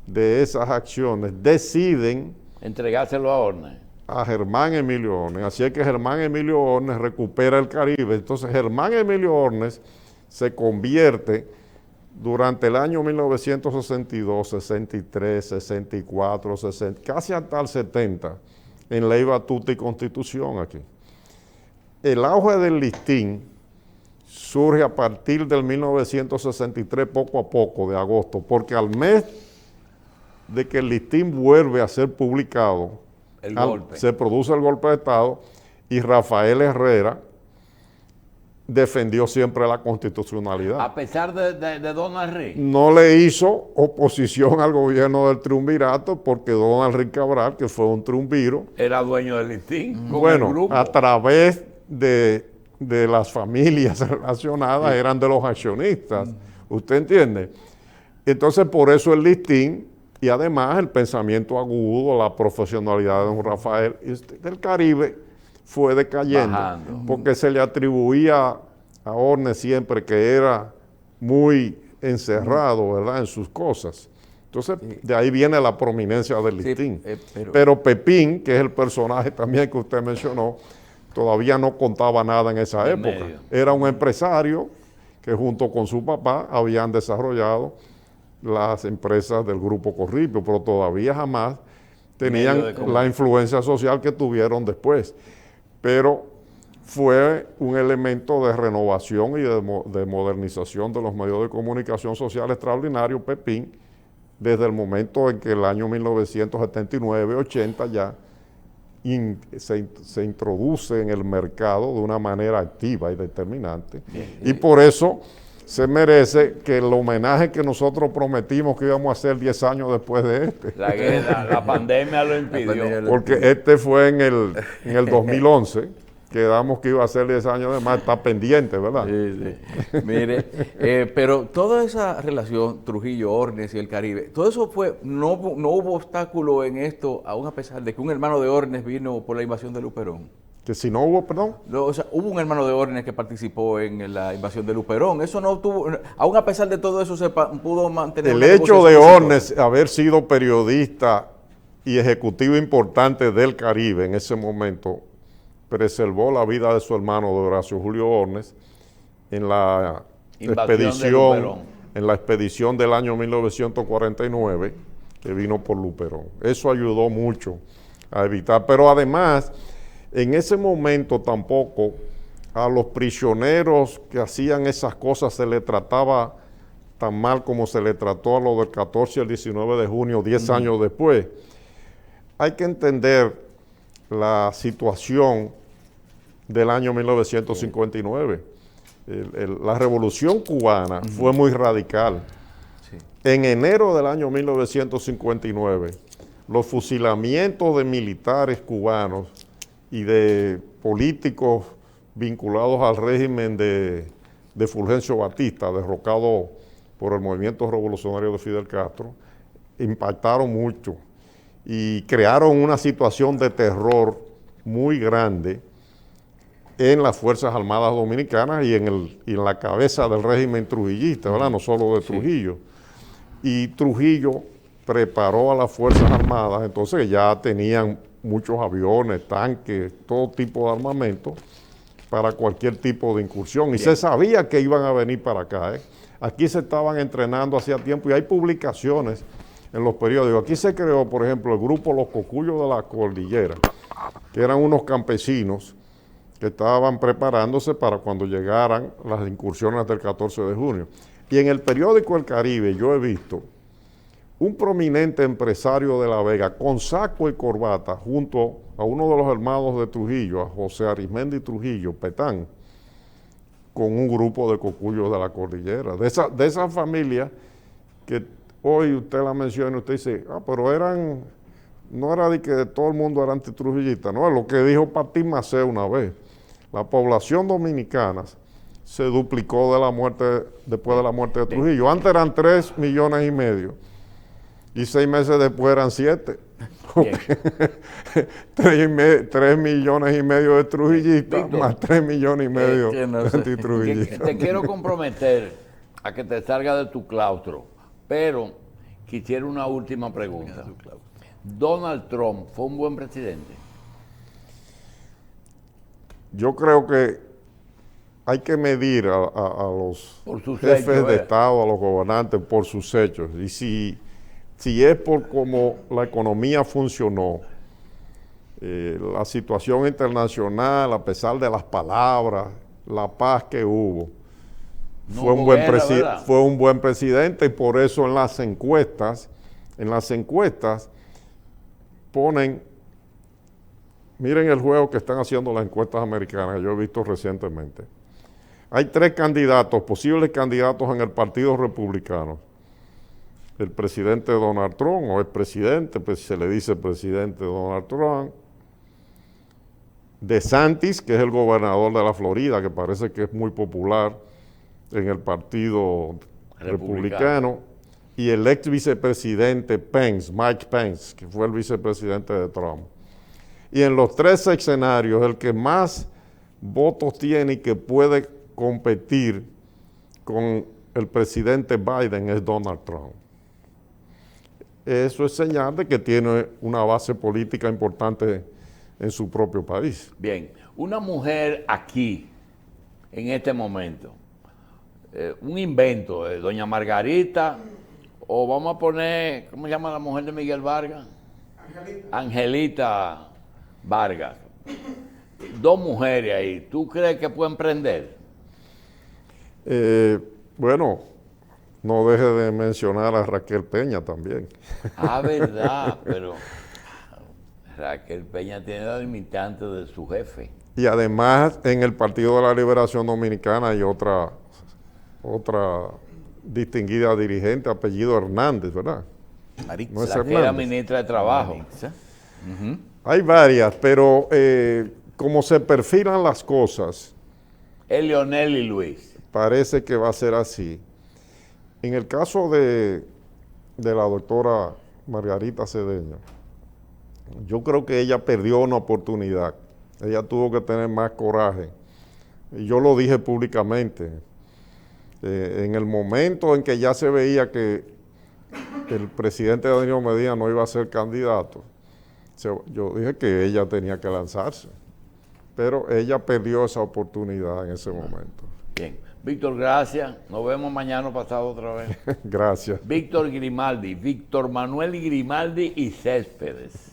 de esas acciones, deciden entregárselo a Ornes. A Germán Emilio Ornes. Así es que Germán Emilio Ornes recupera el Caribe. Entonces Germán Emilio Ornes se convierte durante el año 1962, 63, 64, 60, casi hasta el 70, en Ley Batuta y Constitución aquí. El auge del Listín surge a partir del 1963, poco a poco, de agosto, porque al mes de que el Listín vuelve a ser publicado, se produce el golpe de Estado, y Rafael Herrera defendió siempre la constitucionalidad. A pesar de Donald Rick. No le hizo oposición al gobierno del triunvirato, porque Donald Rick Cabral, que fue un triunviro, era dueño del Listín. Bueno, a través de las familias relacionadas, sí, eran de los accionistas. ¿Usted entiende? Entonces, por eso el Listín, y además el pensamiento agudo, la profesionalidad de don Rafael del Caribe fue decayendo, bajando, porque se le atribuía a Ornes siempre que era muy encerrado, ¿verdad?, en sus cosas. Entonces, sí, de ahí viene la prominencia del Listín. Sí, pero Pepín, que es el personaje también que usted mencionó, todavía no contaba nada en esa época. Era un empresario que junto con su papá habían desarrollado las empresas del Grupo Corripio, pero todavía jamás tenían la influencia social que tuvieron después. Pero fue un elemento de renovación y de modernización de los medios de comunicación social extraordinario, Pepín, desde el momento en que el año 1979-80 ya se introduce en el mercado de una manera activa y determinante. Y por eso se merece que el homenaje que nosotros prometimos que íbamos a hacer 10 años después de este. La pandemia lo impidió. Porque este fue en el 2011, quedamos que iba a ser 10 años de más, está pendiente, ¿verdad? Sí, sí. Mire, pero toda esa relación Trujillo-Ornes y el Caribe, todo eso no hubo obstáculo en esto, aún a pesar de que un hermano de Ornes vino por la invasión de Luperón. Que si no hubo, perdón. O sea, hubo un hermano de Ornes que participó en la invasión de Luperón. Eso no tuvo, aún a pesar de todo eso, se pudo mantener. El hecho de Ornes haber sido periodista y ejecutivo importante del Caribe en ese momento preservó la vida de su hermano de Horacio Julio Ornes en la expedición del año 1949 que vino por Luperón. Eso ayudó mucho a evitar, pero además en ese momento tampoco a los prisioneros que hacían esas cosas se les trataba tan mal como se le trató a los del 14 al 19 de junio, 10 años después. Hay que entender la situación del año 1959. La revolución cubana fue muy radical. Sí. En enero del año 1959, los fusilamientos de militares cubanos y de políticos vinculados al régimen de Fulgencio Batista, derrocado por el movimiento revolucionario de Fidel Castro, impactaron mucho y crearon una situación de terror muy grande en las Fuerzas Armadas Dominicanas y en la cabeza del régimen trujillista, ¿verdad? No solo de Trujillo. Y Trujillo preparó a las Fuerzas Armadas, entonces ya tenían muchos aviones, tanques, todo tipo de armamento para cualquier tipo de incursión. Y se sabía que iban a venir para acá. Aquí se estaban entrenando hacía tiempo y hay publicaciones en los periódicos. Aquí se creó, por ejemplo, el grupo Los Cocuyos de la Cordillera, que eran unos campesinos que estaban preparándose para cuando llegaran las incursiones del 14 de junio. Y en el periódico El Caribe yo he visto un prominente empresario de La Vega con saco y corbata junto a uno de los hermanos de Trujillo, a José Arismendi Trujillo, Petán, con un grupo de cocuyos de la cordillera. De esa familia que hoy usted la menciona y usted dice, pero no era de que todo el mundo era antitrujillista, no, es lo que dijo Patín Maceo una vez. La población dominicana se duplicó después de la muerte de Trujillo. Antes eran 3,5 millones. Y 6 meses después eran 7. 3,5 millones de trujillistas, Víctor, más 3,5 millones de antitrujillistas. Te quiero comprometer a que te salga de tu claustro, pero quisiera una última pregunta. ¿Donald Trump fue un buen presidente? Yo creo que hay que medir a los jefes de Estado, a los gobernantes, por sus hechos. Y si es por cómo la economía funcionó, la situación internacional, a pesar de las palabras, la paz que hubo, fue un buen presidente y por eso en las encuestas ponen, miren el juego que están haciendo las encuestas americanas, que yo he visto recientemente. Hay 3 candidatos, posibles candidatos en el Partido Republicano. El presidente Donald Trump, o el presidente, pues se le dice presidente Donald Trump. DeSantis, que es el gobernador de la Florida, que parece que es muy popular en el Partido Republicano. Y el ex vicepresidente Pence, Mike Pence, que fue el vicepresidente de Trump. Y en los 3 escenarios, el que más votos tiene y que puede competir con el presidente Biden es Donald Trump. Eso es señal de que tiene una base política importante en su propio país. Bien, una mujer aquí, en este momento, un invento de doña Margarita, o vamos a poner, ¿cómo se llama la mujer de Miguel Vargas? Angelita Vargas. 2 mujeres ahí, ¿tú crees que pueden prender? Bueno, no deje de mencionar a Raquel Peña también. Verdad, pero Raquel Peña tiene la limitante de su jefe. Y además en el Partido de la Liberación Dominicana hay otra otra distinguida dirigente, apellido Hernández, ¿verdad? Maritza. No es La que era Hernández. ministra de Trabajo. Maritza. Hay varias, pero como se perfilan las cosas, Es Leonel y Luis. parece que va a ser así. En el caso de la doctora Margarita Cedeño, yo creo que ella perdió una oportunidad. Ella tuvo que tener más coraje. Y yo lo dije públicamente. En el momento en que ya se veía que el presidente Danilo Medina no iba a ser candidato, yo dije que ella tenía que lanzarse. Pero ella perdió esa oportunidad en ese momento. Bien. Víctor, gracias. Nos vemos mañana o pasado otra vez. Gracias. Víctor Grimaldi, Víctor Manuel Grimaldi y Céspedes.